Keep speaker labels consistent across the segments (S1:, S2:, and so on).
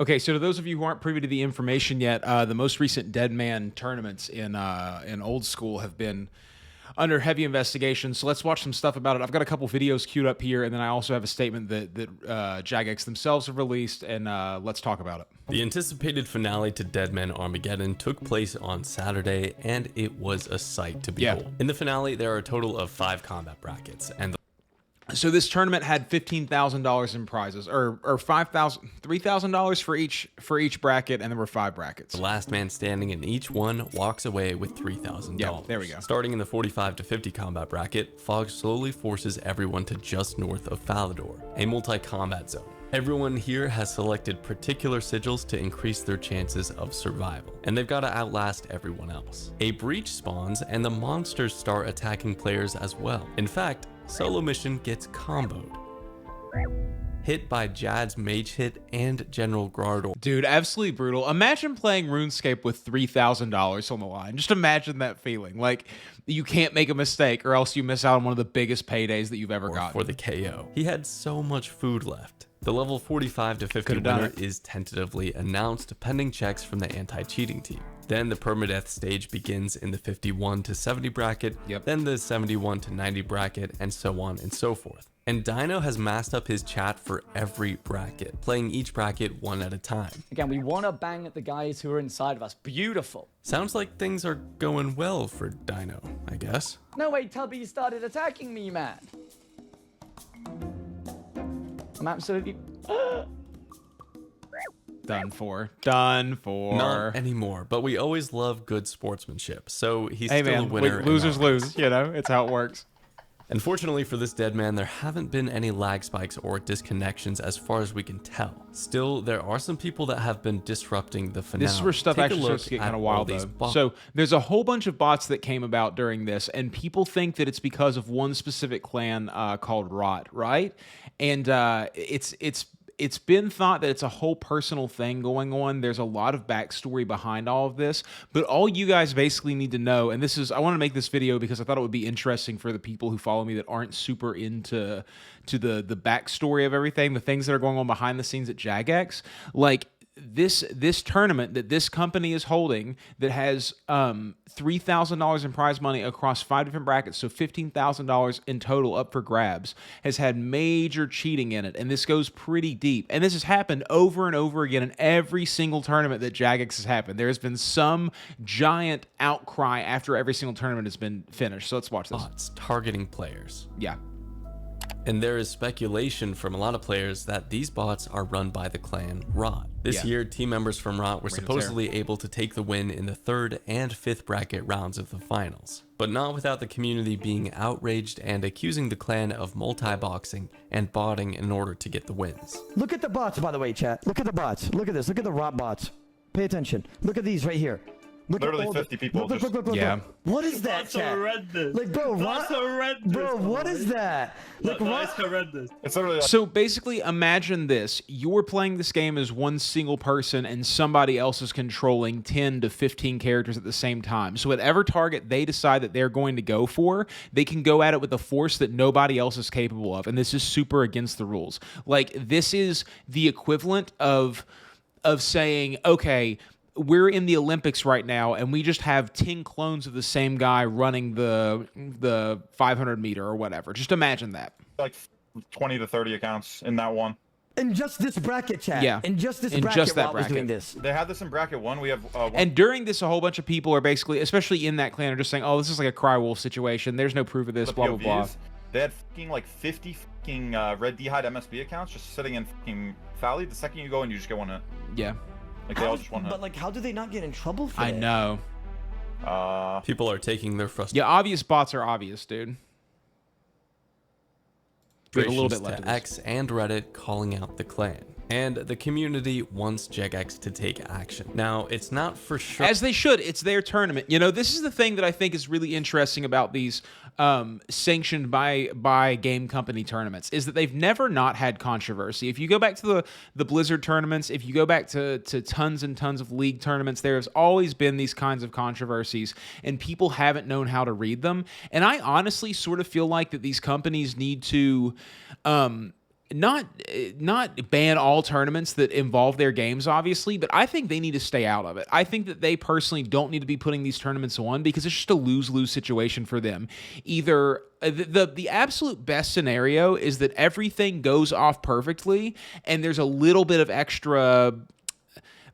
S1: Okay, so to those of you who aren't privy to the information yet, the most recent Deadman tournaments in old school have been under heavy investigation. So let's watch some stuff about it. I've got a couple videos queued up here, and then I also have a statement that Jagex themselves have released, and let's talk about it.
S2: The anticipated finale to Deadman Armageddon took place on Saturday, and it was a sight to behold. In the finale, there are a total of 5 combat brackets, and
S1: so this tournament had $15,000 in prizes, or $3,000 for each bracket, and there were 5 brackets.
S2: the last man standing in each one walks away with $3,000.
S1: Yeah, there we go.
S2: Starting in the 45 to 50 combat bracket, Fog slowly forces everyone to just north of Falador, a multi-combat zone. Everyone here has selected particular sigils to increase their chances of survival, and they've got to outlast everyone else. A breach spawns, and the monsters start attacking players as well. In fact, Solo Mission gets comboed. Hit by Jad's Mage Hit and General Grardor.
S1: Dude, absolutely brutal. Imagine playing RuneScape with $3,000 on the line. Just imagine that feeling. Like, you can't make a mistake or else you miss out on one of the biggest paydays that you've ever gotten.
S2: For the KO. He had so much food left. The level 45 to 50 winner is tentatively announced pending checks from the anti-cheating team. Then the permadeath stage begins in the 51 to 70 bracket, then the 71 to 90 bracket, and so on and so forth. And Dino has masked up his chat for every bracket, playing each bracket one at a time.
S3: Again, we want to bang at the guys who are inside of us. Beautiful.
S2: Sounds like things are going well for Dino, I guess.
S3: No way, Tubby started attacking me, man. I'm absolutely...
S1: Done for. Done for.
S2: Not anymore, but we always love good sportsmanship, so he's
S1: hey,
S2: still
S1: man,
S2: a winner.
S1: Losers lose, you know? It's how it works.
S2: Unfortunately for this Deadman, there haven't been any lag spikes or disconnections as far as we can tell. Still, there are some people that have been disrupting the finale.
S1: This is where stuff actually starts to get kind of wild, though. So there's a whole bunch of bots that came about during this, and people think that it's because of one specific clan called Rot, right? And it's been thought that it's a whole personal thing going on. There's a lot of backstory behind all of this, but all you guys basically need to know, and I want to make this video because I thought it would be interesting for the people who follow me that aren't super into the backstory of everything, the things that are going on behind the scenes at Jagex. Like, this tournament that this company is holding that has $3,000 in prize money across 5 different brackets, so $15,000 in total up for grabs, has had major cheating in it, and this goes pretty deep. And this has happened over and over again in every single tournament that Jagex has happened. There has been some giant outcry after every single tournament has been finished. So let's watch this.
S2: Bots targeting players.
S1: Yeah.
S2: And there is speculation from a lot of players that these bots are run by the clan Rot. This year, team members from Rot were supposedly able to take the win in the 3rd and 5th bracket rounds of the finals, but not without the community being outraged and accusing the clan of multi-boxing and botting in order to get the wins.
S4: Look at the bots, by the way, chat. Look at the bots. Look at this. Look at the Rot bots. Pay attention. Look at these right here. Look
S5: Literally
S4: at all
S5: 50 people.
S4: Look,
S1: yeah.
S4: What is that,
S6: That's
S4: chat?
S6: horrendous.
S4: Like, bro,
S6: That's horrendous.
S4: Bro, what is that? Like,
S6: That's horrendous.
S5: It's literally like,
S1: So basically, imagine this. You're playing this game as one single person and somebody else is controlling 10 to 15 characters at the same time. So whatever target they decide that they're going to go for, they can go at it with a force that nobody else is capable of. And this is super against the rules. Like, this is the equivalent of saying, okay, we're in the Olympics right now, and we just have 10 clones of the same guy running the 500 meter or whatever. Just imagine that.
S5: like 20 to 30 accounts in that one.
S4: In just this bracket, chat.
S1: Yeah.
S4: In just this
S1: In
S4: bracket,
S1: just that
S4: Rot was doing
S1: bracket.
S4: this.
S5: They had this in bracket 1. We have one.
S1: And during this, a whole bunch of people are basically, especially in that clan, are just saying, oh, this is like a cry wolf situation. There's no proof of this,
S5: the
S1: blah, blah, blah.
S5: POVs. They had fucking like 50 fucking red D'hide MSB accounts just sitting in fucking Valley. The second you go in, you just get one hit.
S1: Yeah.
S5: Like they all just one hit.
S4: But like, how do they not get in trouble for
S1: I
S4: this?
S1: know.
S2: People are taking their frustration
S1: Yeah, obvious bots are obvious, dude. We have a little bit left
S2: to
S1: of this.
S2: X and Reddit calling out the clan. And the community wants Jagex to take action. Now, it's not for sure.
S1: As they should. It's their tournament. You know, this is the thing that I think is really interesting about these sanctioned by game company tournaments, is that they've never not had controversy. If you go back to the Blizzard tournaments, if you go back to tons and tons of League tournaments, there's always been these kinds of controversies, and people haven't known how to read them. And I honestly sort of feel like that these companies need to not ban all tournaments that involve their games, obviously, but I think they need to stay out of it. I think that they personally don't need to be putting these tournaments on because it's just a lose-lose situation for them. Either the absolute best scenario is that everything goes off perfectly and there's a little bit of extra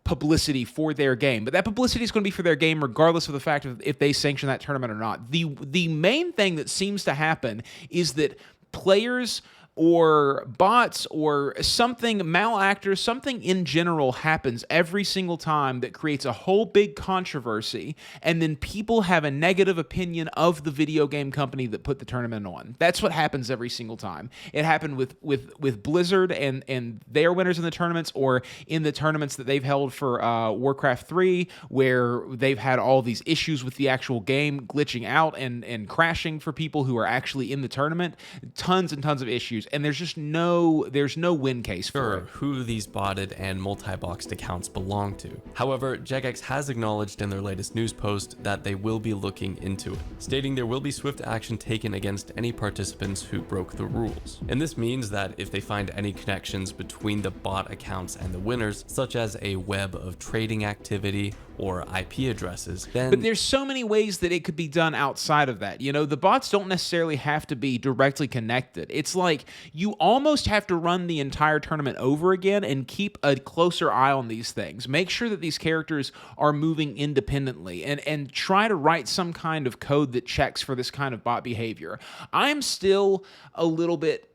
S1: publicity for their game, but that publicity is going to be for their game regardless of the fact of if they sanction that tournament or not. The main thing that seems to happen is that players or bots or something, malactors, something in general happens every single time that creates a whole big controversy, and then people have a negative opinion of the video game company that put the tournament on. That's what happens every single time. It happened with Blizzard and their winners in the tournaments, or in the tournaments that they've held for Warcraft 3, where they've had all these issues with the actual game glitching out and crashing for people who are actually in the tournament. Tons and tons of issues. And there's no win case for it.
S2: Who these botted and multi-boxed accounts belong to. However, Jagex has acknowledged in their latest news post that they will be looking into it, stating there will be swift action taken against any participants who broke the rules. And this means that if they find any connections between the bot accounts and the winners, such as a web of trading activity or IP addresses, then...
S1: But there's so many ways that it could be done outside of that. You know, the bots don't necessarily have to be directly connected. It's like you almost have to run the entire tournament over again and keep a closer eye on these things. Make sure that these characters are moving independently and try to write some kind of code that checks for this kind of bot behavior. I'm still a little bit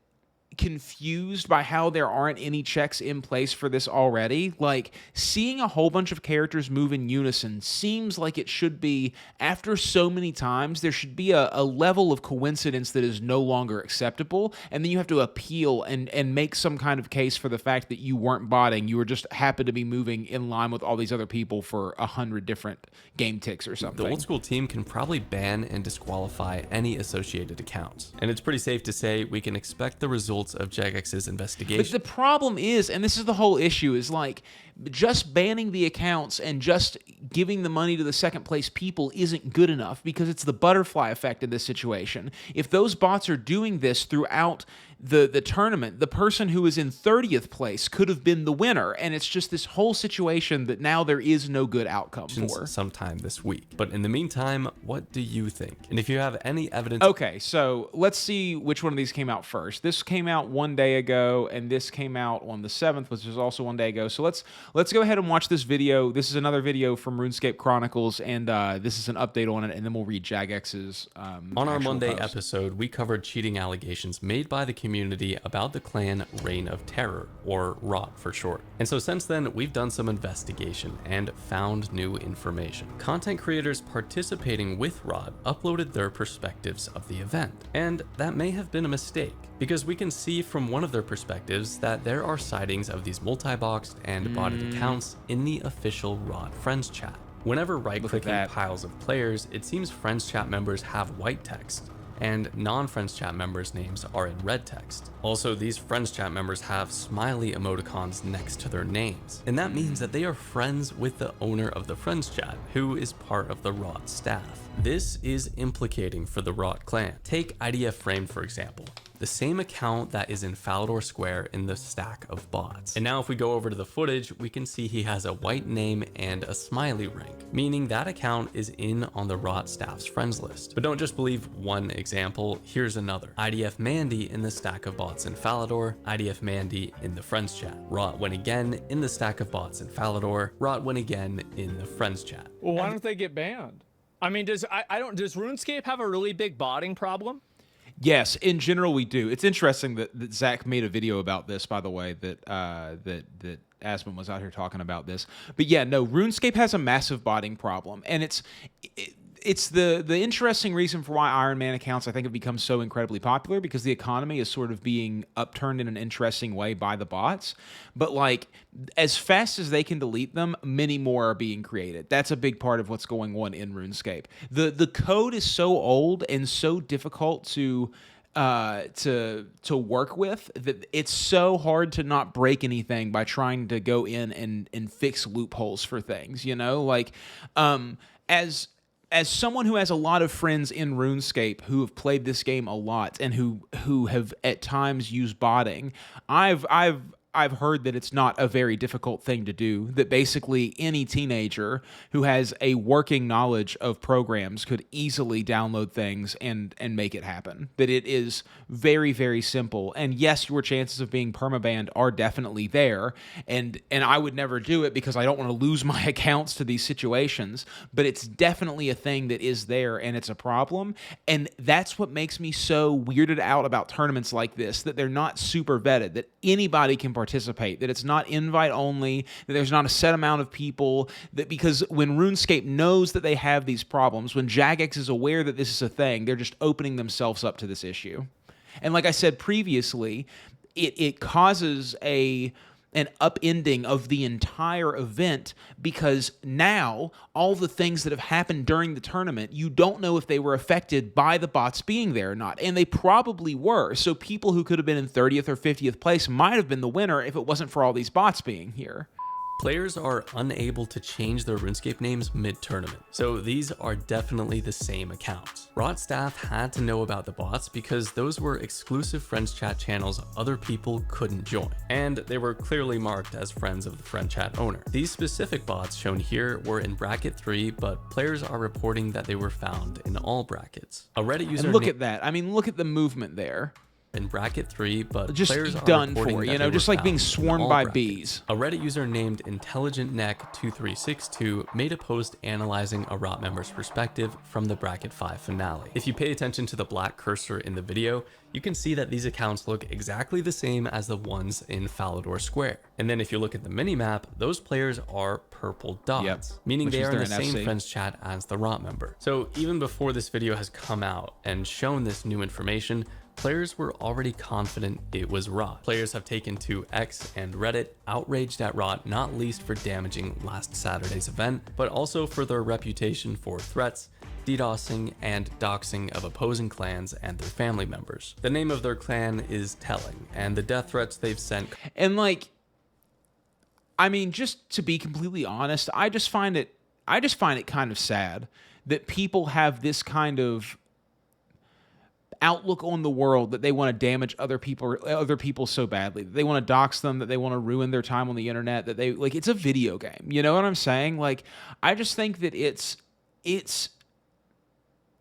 S1: confused by how there aren't any checks in place for this already. Like, seeing a whole bunch of characters move in unison seems like it should be, after so many times, there should be a level of coincidence that is no longer acceptable, and then you have to appeal and make some kind of case for the fact that you weren't botting, you were just happened to be moving in line with all these other people for 100 different game ticks or something.
S2: The old school team can probably ban and disqualify any associated accounts, and it's pretty safe to say we can expect the results of Jagex's investigation.
S1: But the problem is, and this is the whole issue, is like just banning the accounts and just giving the money to the second place people isn't good enough, because it's the butterfly effect in this situation. If those bots are doing this throughout the tournament, the person who is in 30th place could have been the winner, and it's just this whole situation that now there is no good outcome for.
S2: Sometime this week. But in the meantime, what do you think? And if you have any evidence...
S1: Okay, so let's see which one of these came out first. This came out one day ago, and this came out on the 7th, which was also one day ago. So let's go ahead and watch this video. This is another video from RuneScape Chronicles, and this is an update on it, and then we'll read Jagex's
S2: On our Monday
S1: post.
S2: episode, we covered cheating allegations made by the community about the clan Reign of Terror, or ROT for short. And so since then, we've done some investigation and found new information. Content creators participating with ROT uploaded their perspectives of the event, and that may have been a mistake, because we can see from one of their perspectives that there are sightings of these multi-boxed and botted accounts in the official ROT Friends chat. Whenever right-clicking piles of players, it seems Friends chat members have white text, and non-Friends chat members' names are in red text. Also, these Friends chat members have smiley emoticons next to their names, and that means that they are friends with the owner of the Friends chat, who is part of the ROT staff. This is implicating for the ROT clan. Take IDF Frame for example, the same account that is in Falador Square in the stack of bots. And now if we go over to the footage, we can see he has a white name and a smiley rank, meaning that account is in on the ROT staff's friends list. But don't just believe one example, here's another. IDF Mandy in the stack of bots in Falador, IDF Mandy in the friends chat. ROT went again in the stack of bots in Falador, ROT went again in the friends chat.
S6: Well, why don't they get banned? I mean, does RuneScape have a really big botting problem?
S1: Yes, in general we do. It's interesting that Zach made a video about this, by the way, that Aspen was out here talking about this. But yeah, no, RuneScape has a massive botting problem, and it's the interesting reason for why Iron Man accounts, I think, have become so incredibly popular, because the economy is sort of being upturned in an interesting way by the bots. But like, as fast as they can delete them, many more are being created. That's a big part of what's going on in RuneScape. The code is so old and so difficult to work with that it's so hard to not break anything by trying to go in and fix loopholes for things, you know? Like, as someone who has a lot of friends in RuneScape who have played this game a lot and who have at times used botting, I've heard that it's not a very difficult thing to do, that basically any teenager who has a working knowledge of programs could easily download things and make it happen. That it is very, very simple. And yes, your chances of being permabanned are definitely there. And I would never do it because I don't want to lose my accounts to these situations. But it's definitely a thing that is there, and it's a problem. And that's what makes me so weirded out about tournaments like this, that they're not super vetted, that anybody can participate, that it's not invite only, that there's not a set amount of people, that because when RuneScape knows that they have these problems, when Jagex is aware that this is a thing, they're just opening themselves up to this issue. And like I said previously, it causes an upending of the entire event, because now all the things that have happened during the tournament, you don't know if they were affected by the bots being there or not, and they probably were. So people who could have been in 30th or 50th place might have been the winner if it wasn't for all these bots being here.
S2: Players are unable to change their RuneScape names mid-tournament, so these are definitely the same accounts. Rot staff had to know about the bots because those were exclusive friends chat channels other people couldn't join, and they were clearly marked as friends of the friend chat owner. These specific bots shown here were in bracket 3, but players are reporting that they were found in all brackets. A Reddit user
S1: and look at that. I mean, look at the movement there.
S2: In bracket 3, but
S1: just
S2: players are
S1: done
S2: reporting
S1: for,
S2: that
S1: you know,
S2: they
S1: just
S2: were
S1: like being
S2: found in
S1: swarmed
S2: all
S1: by
S2: brackets.
S1: bees.
S2: A Reddit user named IntelligentNeck2362 made a post analyzing a Rot member's perspective from the bracket 5 finale. If you pay attention to the black cursor in the video, you can see that these accounts look exactly the same as the ones in Falador Square. And then if you look at the minimap, those players are purple dots, meaning
S1: Which
S2: they
S1: is
S2: are in
S1: their
S2: the same
S1: NFC.
S2: friends chat as the Rot member. So even before this video has come out and shown this new information, players were already confident it was Rot. Players have taken to X and Reddit, outraged at Rot, not least for damaging last Saturday's event, but also for their reputation for threats, DDoSing, and doxing of opposing clans and their family members. The name of their clan is telling, and the death threats they've sent.
S1: And like, I mean, just to be completely honest, I just find it kind of sad that people have this kind of outlook on the world, that they want to damage other people so badly, that they want to dox them, that they want to ruin their time on the internet, that they like, it's a video game. You know what I'm saying? Like, I just think that it's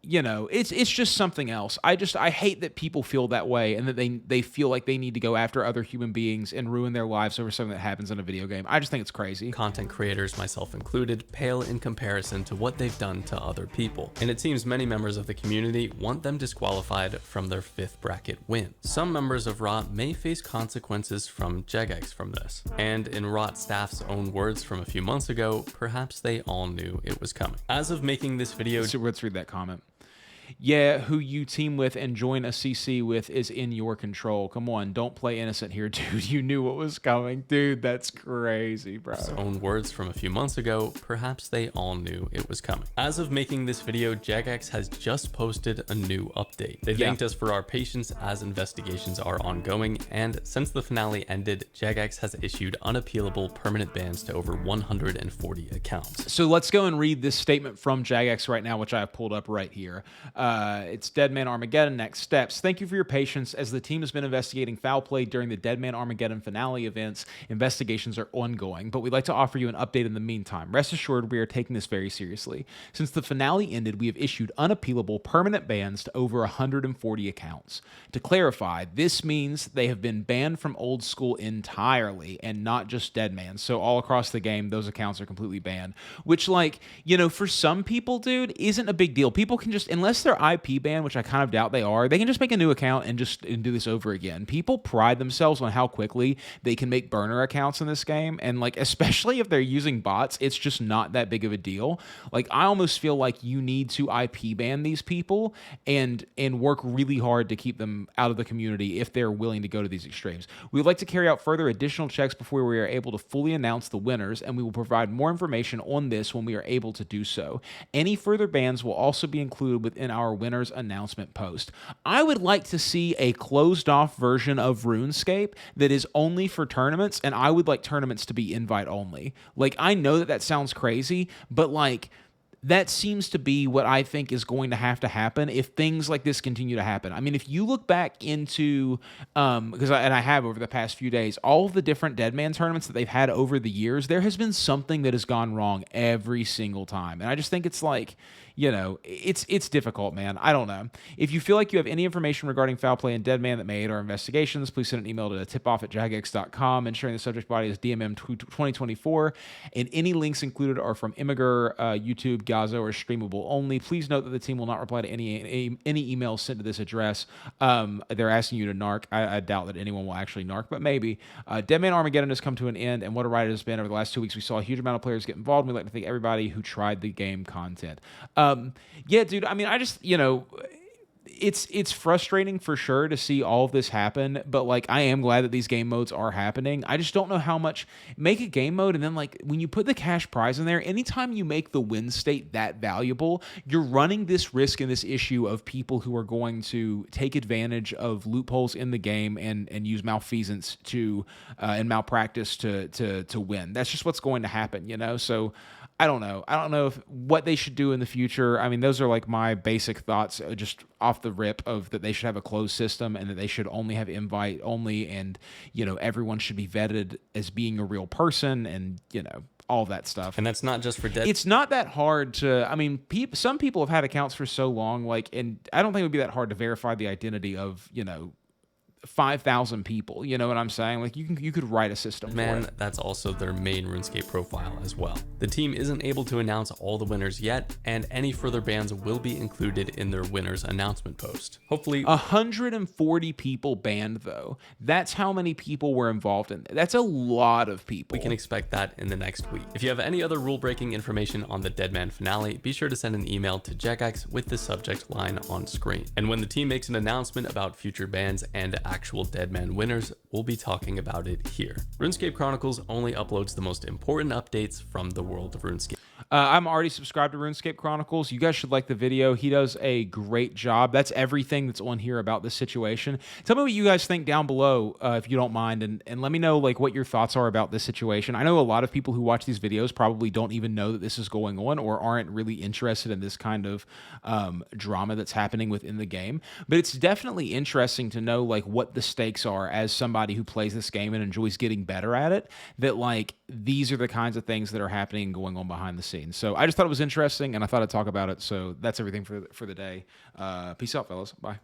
S1: you know, it's just something else. I hate that people feel that way, and that they feel like they need to go after other human beings and ruin their lives over something that happens in a video game. I just think it's crazy.
S2: Content creators, myself included, pale in comparison to what they've done to other people. And it seems many members of the community want them disqualified from their 5th bracket win. Some members of Rot may face consequences from Jagex from this. And in Rot staff's own words from a few months ago, perhaps they all knew it was coming. As of making this video,
S1: Let's read that comment. Yeah, who you team with and join a CC with is in your control. Come on, don't play innocent here, dude. You knew what was coming. Dude, that's crazy, bro.
S2: Own words from a few months ago, perhaps they all knew it was coming. As of making this video, Jagex has just posted a new update. They thanked us for our patience as investigations are ongoing, and since the finale ended, Jagex has issued unappealable permanent bans to over 140 accounts.
S1: So let's go and read this statement from Jagex right now, which I have pulled up right here. It's Deadman Armageddon. Next steps. Thank you for your patience. As the team has been investigating foul play during the Deadman Armageddon finale events, investigations are ongoing, but we'd like to offer you an update in the meantime. Rest assured, we are taking this very seriously. Since the finale ended, we have issued unappealable permanent bans to over 140 accounts. To clarify, this means they have been banned from Old School entirely, and not just Deadman. So all across the game, those accounts are completely banned, which, like, you know, for some people, dude, isn't a big deal. People can just, unless they're IP banned, which I kind of doubt they are, they can just make a new account and do this over again. People pride themselves on how quickly they can make burner accounts in this game, and like, especially if they're using bots, it's just not that big of a deal. Like, I almost feel like you need to IP ban these people and work really hard to keep them out of the community if they're willing to go to these extremes. We would like to carry out further additional checks before we are able to fully announce the winners, and we will provide more information on this when we are able to do so. Any further bans will also be included within our winners announcement post. I would like to see a closed off version of RuneScape that is only for tournaments, and I would like tournaments to be invite only. Like, I know that sounds crazy, but like, that seems to be what I think is going to happen if things like this continue to happen. I mean, if you look back into, because I have over the past few days, all of the different Deadman tournaments that they've had over the years, there has been something that has gone wrong every single time. And I just think it's like, you know, it's difficult, man. I don't know. If you feel like you have any information regarding foul play in Deadman that may aid our investigations, please send an email to tipoff@jagex.com, ensuring the subject body is DMM 2024, and any links included are from Imgur, YouTube, Gazo, or Streamable only. Please note that the team will not reply to any emails sent to this address. They're asking you to narc. I doubt that anyone will actually narc, but maybe. Deadman Armageddon has come to an end, and what a ride it has been over the last 2 weeks. We saw a huge amount of players get involved, and we'd like to thank everybody who tried the game content. Yeah, dude, I mean, I just, you know, it's frustrating for sure to see all of this happen, but like I am glad that these game modes are happening. I just don't know how much make a game mode, and then like when you put the cash prize in there, anytime you make the win state that valuable, you're running this risk and this issue of people who are going to take advantage of loopholes in the game and use malfeasance to and malpractice to win. That's just what's going to happen, you know. So I don't know. I don't know if what they should do in the future. I mean, those are like my basic thoughts, just off the rip, of that they should have a closed system and that they should only have invite only, and you know, everyone should be vetted as being a real person, and you know, all that stuff.
S2: And that's not just for Dead.
S1: It's not that hard to. I mean, some people have had accounts for so long, like, and I don't think it would be that hard to verify the identity of, you know, 5,000 people. You know what I'm saying? Like, you could write a system for it.
S2: That's also their main RuneScape profile as well. The team isn't able to announce all the winners yet, and any further bans will be included in their winners announcement post. Hopefully
S1: 140 people banned, though. That's how many people were involved in it. That's a lot of people.
S2: we can expect that in the next week. If you have any other rule-breaking information on the Deadman finale, be sure to send an email to Jagex with the subject line on screen. And when the team makes an announcement about future bans and actual Deadman winners, we'll be talking about it here. RuneScape Chronicles only uploads the most important updates from the world of RuneScape.
S1: I'm already subscribed to RuneScape Chronicles. You guys should like the video. He does a great job. That's everything that's on here about this situation. Tell me what you guys think down below, if you don't mind, and let me know like what your thoughts are about this situation. I know a lot of people who watch these videos probably don't even know that this is going on, or aren't really interested in this kind of drama that's happening within the game. But it's definitely interesting to know like what the stakes are as somebody who plays this game and enjoys getting better at it, that like these are the kinds of things that are happening and going on behind the scenes. So I just thought it was interesting, and I thought I'd talk about it. So that's everything for the day. Peace out, fellas. Bye.